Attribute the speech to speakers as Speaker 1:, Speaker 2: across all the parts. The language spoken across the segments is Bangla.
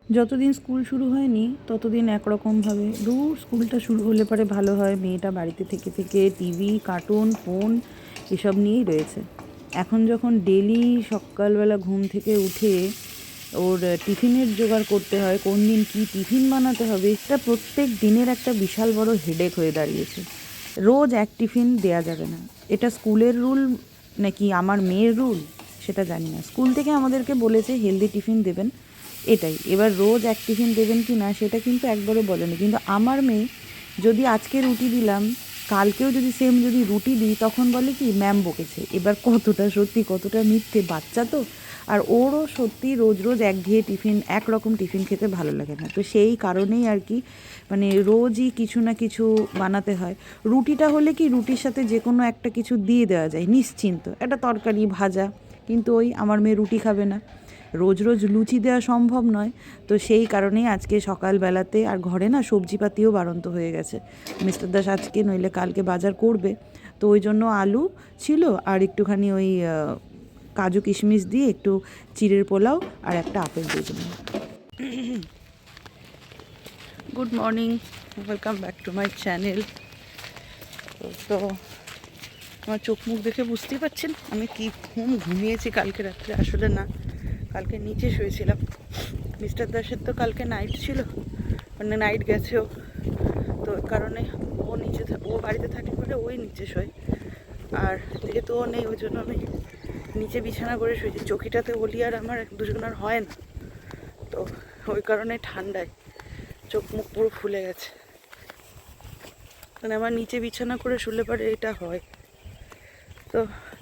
Speaker 1: যতদিন স্কুল শুরু হয়নি ততদিন একরকমভাবে স্কুলটা শুরু হলে পরে ভালো হয়, মেয়েটা বাড়িতে থেকে থেকে টিভি, কার্টুন, ফোন এসব নিয়েই রয়েছে। এখন যখন ডেলি সকালবেলা ঘুম থেকে উঠে ওর টিফিনের জোগাড় করতে হয়, কোন দিন কী টিফিন বানাতে হবে, এটা প্রত্যেক দিনের একটা বিশাল বড় হেডেক হয়ে দাঁড়িয়েছে। রোজ এক টিফিন দেয়া যাবে না, এটা স্কুলের রুল নাকি আমার মেয়ের রুল সেটা জানি না। স্কুল থেকে আমাদেরকে বলেছে হেলদি টিফিন দেবেন, এটাই। এবার রোজ এক টিফিন দেবেন কি না সেটা কিন্তু একবারও বলেনি। কিন্তু আমার মেয়ে যদি আজকে রুটি দিলাম, কালকেও যদি সেম যদি রুটি দিই, তখন বলে কি ম্যাম বকেছে। এবার কতটা সত্যি কতটা মিথ্যে, বাচ্চা তো। আর ওরও সত্যি রোজ রোজ একঘেয়ে টিফিন, একরকম টিফিন খেতে ভালো লাগে না। তো সেই কারণেই আর কি মানে রোজই কিছু না কিছু বানাতে হয়। রুটিটা হলে কি রুটির সাথে যে কোনো একটা কিছু দিয়ে দেওয়া যায় নিশ্চিন্ত, একটা তরকারি ভাজা। কিন্তু ওই আমার মেয়ে রুটি খাবে না, রোজ রোজ লুচি দেওয়া সম্ভব নয়। তো সেই কারণেই আজকে সকালবেলাতে, আর ঘরে না সবজিপাতিও বাড়ন্ত হয়ে গেছে। মিস্টার দাস আজকে নইলে কালকে বাজার করবে, তো ওই জন্য আলু ছিল আর একটুখানি ওই কাজু কিশমিশ দিয়ে একটু চিড়ের পোলাও আর একটা আপেল দিয়ে দিলাম। Good morning, welcome back to my channel. তো আমার চোখ মুখ দেখে বুঝতেই পারছেন আমি কি ঘুমিয়েছি কালকে রাত্রে। আসলে না, কালকে নিচে শুয়েছিলাম। মিস্টার দাসের তো কালকে নাইট ছিল, মানে নাইট গেছেও, তো ওই কারণে ও নিচে ও বাড়িতে থাকলে পরে ওই নিচে শোয়। আর যেহেতু ও নেই ওই জন্য আমি নিচে বিছানা করে শুয়েছি। চৌকিটাতে ওলি আর আমার দুজনের হয় না, তো ওই কারণে ঠান্ডায় চোখ মুখ পুরো ফুলে গেছে। মানে আমার নিচে বিছানা করে শুলে পরে এটা হয়। তো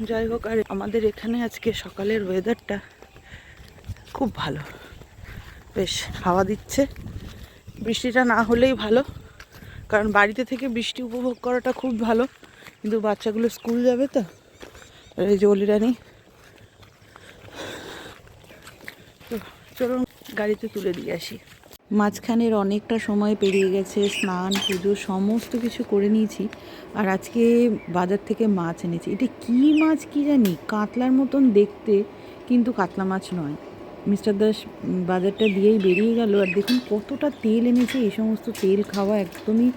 Speaker 1: যাই হোক, আর আমাদের এখানে আজকে সকালের ওয়েদারটা খুব ভালো, বেশ হাওয়া দিচ্ছে। বৃষ্টিটা না হলেই ভালো, কারণ বাড়িতে থেকে বৃষ্টি উপভোগ করাটা খুব ভালো, কিন্তু বাচ্চাগুলো স্কুল যাবে তো। এই যে অলিরানি, তো চলুন গাড়িতে তুলে দিয়ে আসি। মাঝখানের অনেকটা সময় পেরিয়ে গেছে, স্নান পুজো সমস্ত কিছু করে নিয়েছি। আর আজকে বাজার থেকে মাছ এনেছি। এটা কী মাছ কি জানি, কাতলার মতন দেখতে, কিন্তু কাতলা মাছ নয়। মিস্টার দাস বাজারটা দিয়েই বেরিয়ে গেল। আর দেখুন কতটা তেল এনেছে। এই সমস্ত তেল খাওয়া একদমই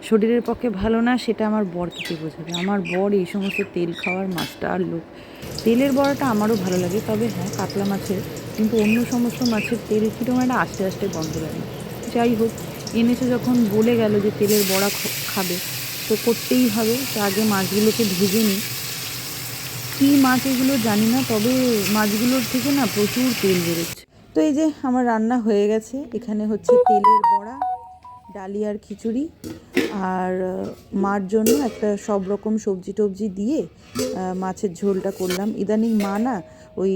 Speaker 1: শরীরের পক্ষে ভালো না, সেটা আমার বরকে কে বোঝাবে। আমার বর এই সমস্ত তেল খাওয়ার মাছটা আর লোক। তেলের বড়াটা আমারও ভালো লাগে, তবে হ্যাঁ কাতলা মাছের, কিন্তু অন্য সমস্ত মাছের তেল কীরকম একটা আস্তে আস্তে গন্ধ লাগে। যাই হোক, এনেছে যখন বলে গেল যে তেলের বড়া খাবে, তো করতেই হবে। তো আগে মাছগুলোকে ভেজে নিই। কী মাছ এগুলো জানি না, তবে মাছগুলোর থেকে না প্রচুর তেল বেরোচ্ছে। তো এই যে আমার রান্না হয়ে গেছে। এখানে হচ্ছে তেলের বড়া, ডালিয়ার খিচুড়ি, আর মার জন্য একটা সব রকম সবজি টবজি দিয়ে মাছের ঝোলটা করলাম। ইদানিং মা না ওই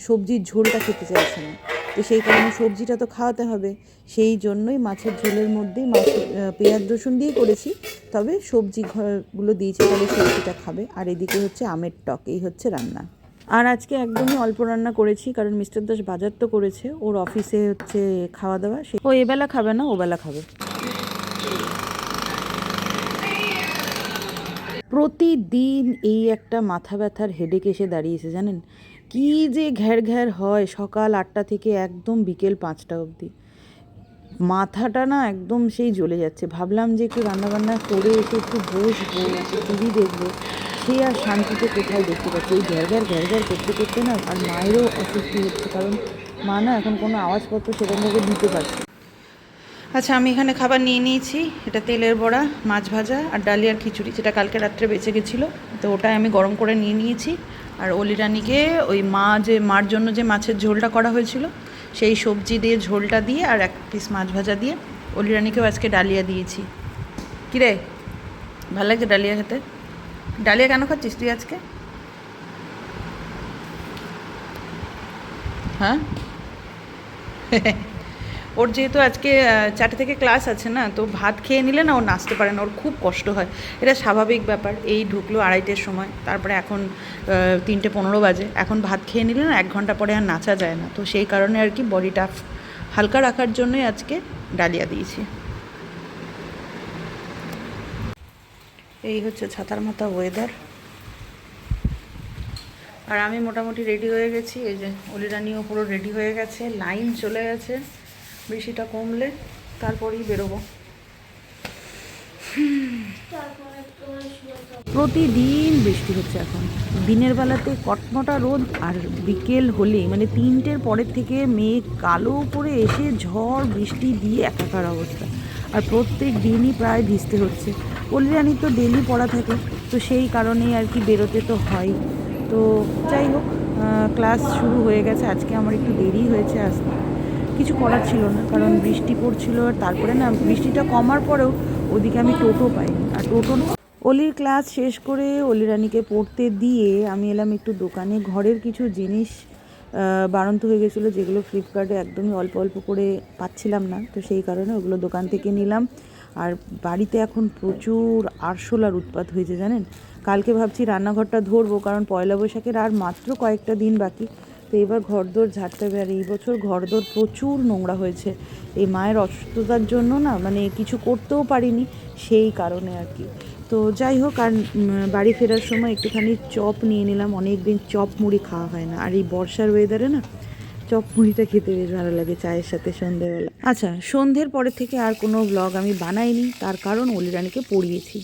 Speaker 1: সবজির ঝোলটা খেতে চাইছে না, তো সেই কারণে সবজিটা তো খাওয়াতে হবে। সেই জন্যই মাছের ঝোলের মধ্যেই মাছ পেঁয়াজ রসুন দিয়ে করেছি, তবে সবজিগুলো দিয়েছি, তাহলে সবজিটা খাবে। আর এদিকে হচ্ছে আমের টক, এই হচ্ছে রান্না। আর আজকে একদমই অল্প রান্না করেছি, কারণ মিস্টার দাস বাজার তো করেছে, ওর অফিসে হচ্ছে খাওয়া দাওয়া, ও এবেলা খাবে না, ওবেলা খাবে। প্রতিদিন এই একটা মাথা ব্যথার হেডেক এসে দাঁড়িয়েছে জানেন। কি যে ঘ্যার ঘ্যার হয় সকাল 8টা থেকে একদম বিকেল 5টা অবধি। মাথাটা না একদম সেই জ্বলে যাচ্ছে। ভাবলাম যে একটু রান্নাবান্না করে এসে একটু বসবো, একটু টিভি দেখবো, সে আর শান্তিতে কোথায় দেখতে পাচ্ছি। এই ঘ্যার ঘ্যার করতে করতে না আর মায়েরও অস্বস্তি হচ্ছে, কারণ মা না এখন কোনো আওয়াজপত্র সেরকমভাবে দিতে পারছে। আচ্ছা, আমি এখানে খাবার নিয়ে নিয়েছি। এটা তেলের বড়া, মাছ ভাজা আর ডালিয়ার খিচুড়ি, যেটা কালকে রাত্রে বেঁচে গেছিলো, তো ওটাই আমি গরম করে নিয়ে নিয়েছি। আর অলিরানিকে ওই মার জন্য যে মাছের ঝোলটা করা হয়েছিল, সেই সবজি দিয়ে ঝোলটা দিয়ে আর এক পিস মাছ ভাজা দিয়ে অলিরানিকেও আজকে ডালিয়া দিয়েছি। কিরে, ভালো লাগছে ডালিয়া খেতে? ডালিয়া কেন খাচ্ছিস তুই আজকে? হ্যাঁ ওর যেহেতু আজকে 4টে থেকে ক্লাস আছে না, তো ভাত খেয়ে নিলে না ও নাচতে পারে না, ওর খুব কষ্ট হয়। এটা স্বাভাবিক ব্যাপার। এই ঢুকলো 2:30-এর সময়, তারপরে এখন 3:15 বাজে। এখন ভাত খেয়ে নিলে না 1 ঘন্টা পরে আর নাচা যায় না, তো সেই কারণে আর কি বডিটা হালকা রাখার জন্যই আজকে ডালিয়া দিয়েছি। এই হচ্ছে ছাতার মাথা ওয়েদার। আর আমি মোটামুটি রেডি হয়ে গেছি। এই যে অলিরানিও পুরো রেডি হয়ে গেছে, লাইন চলে গেছে। বৃষ্টিটা কমলে তারপরেই বেরোবো। প্রতিদিন বৃষ্টি হচ্ছে এখন। দিনের বেলাতে কটমটা রোদ, আর বিকেল হলে মানে 3টের পরের থেকে মেঘ কালো করে এসে ঝড় বৃষ্টি দিয়ে একাকার অবস্থা। আর প্রত্যেক দিনই প্রায় ভিজতে হচ্ছে। কল্যাণী তো ডেলি পড়া থাকে, তো সেই কারণেই আর কি বেরোতে তো হয়। তো যাই হোক, ক্লাস শুরু হয়ে গেছে। আজকে আমার একটু দেরি হয়েছে আসতে, কিছু করার ছিল না, কারণ বৃষ্টি পড়ছিল। আর তারপরে না, বৃষ্টিটা কমার পরেও ওদিকে আমি টোটো পাইনি। আর টোটো অলির ক্লাস শেষ করে অলিরানিকে পড়তে দিয়ে আমি এলাম একটু দোকানে। ঘরের কিছু জিনিস বাড়ন্ত হয়ে গেছিলো, যেগুলো ফ্লিপকার্টে একদমই অল্প অল্প করে পাচ্ছিলাম না, তো সেই কারণে ওগুলো দোকান থেকে নিলাম। আর বাড়িতে এখন প্রচুর আরশোলার উৎপাত হয়েছে জানেন। কালকে ভাবছি রান্নাঘরটা ধরবো, কারণ পয়লা বৈশাখের আর মাত্র কয়েকটা দিন বাকি। তো এবার ঘরদোর ঝাড়তে হবে। আর এই বছর ঘরদোর প্রচুর নোংরা হয়েছে, এই মায়ের অসুস্থতার জন্য না, মানে কিছু করতেও পারিনি, সেই কারণে আর কি। তো যাই হোক, আর বাড়ি ফেরার সময় একটুখানি চপ নিয়ে নিলাম। অনেক দিন চপ মুড়ি খাওয়া হয় না, আর এই বর্ষার ওয়েদারে না চপ মুড়িটা খেতে বেশ ভালো লাগে চায়ের সাথে সন্ধেবেলা। আচ্ছা, সন্ধ্যের পরের থেকে আর কোনো ব্লগ আমি বানাইনি, তার কারণ অলিরানিকে পড়িয়েছি।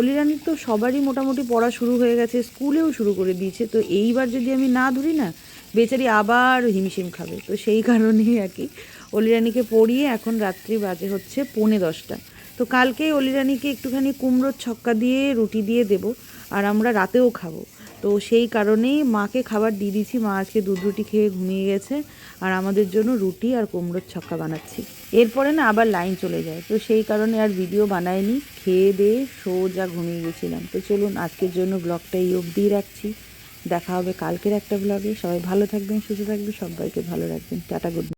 Speaker 1: অলিরানির তো সবারই মোটামুটি পড়া শুরু হয়ে গেছে, স্কুলেও শুরু করে দিয়েছে। তো এইবার যদি আমি না ধরি না, বেচারি আবার হিমশিম খাবে। তো সেই কারণেই আর কি অলিরানিকে পড়িয়ে এখন রাত্রি বাজে হচ্ছে 9:45। তো কালকে অলিরানিকে একটুখানি কুমড়োর ছক্কা দিয়ে রুটি দিয়ে দেব, আর আমরা রাতেও খাবো। তো সেই কারণেই মাকে খাবার দিয়ে দিয়েছি। মা আজকে দুধ রুটি খেয়ে ঘুমিয়ে গেছে, আর আমাদের জন্য রুটি আর কুমড়োর ছক্কা বানাচ্ছি। এরপরে না আবার লাইন চলে যায়, তো সেই কারণে আর ভিডিও বানাইনি। খেয়ে দিয়ে সোজা ঘুমিয়ে গেছিলাম। তো চলুন, আজকের জন্য ব্লগটা এই অবধিই রাখছি। দেখা হবে কালকের একটা ব্লগে। সবাই ভালো থাকবেন, সুস্থ থাকবেন, সবাইকে ভালো রাখবেন। Tata, good night.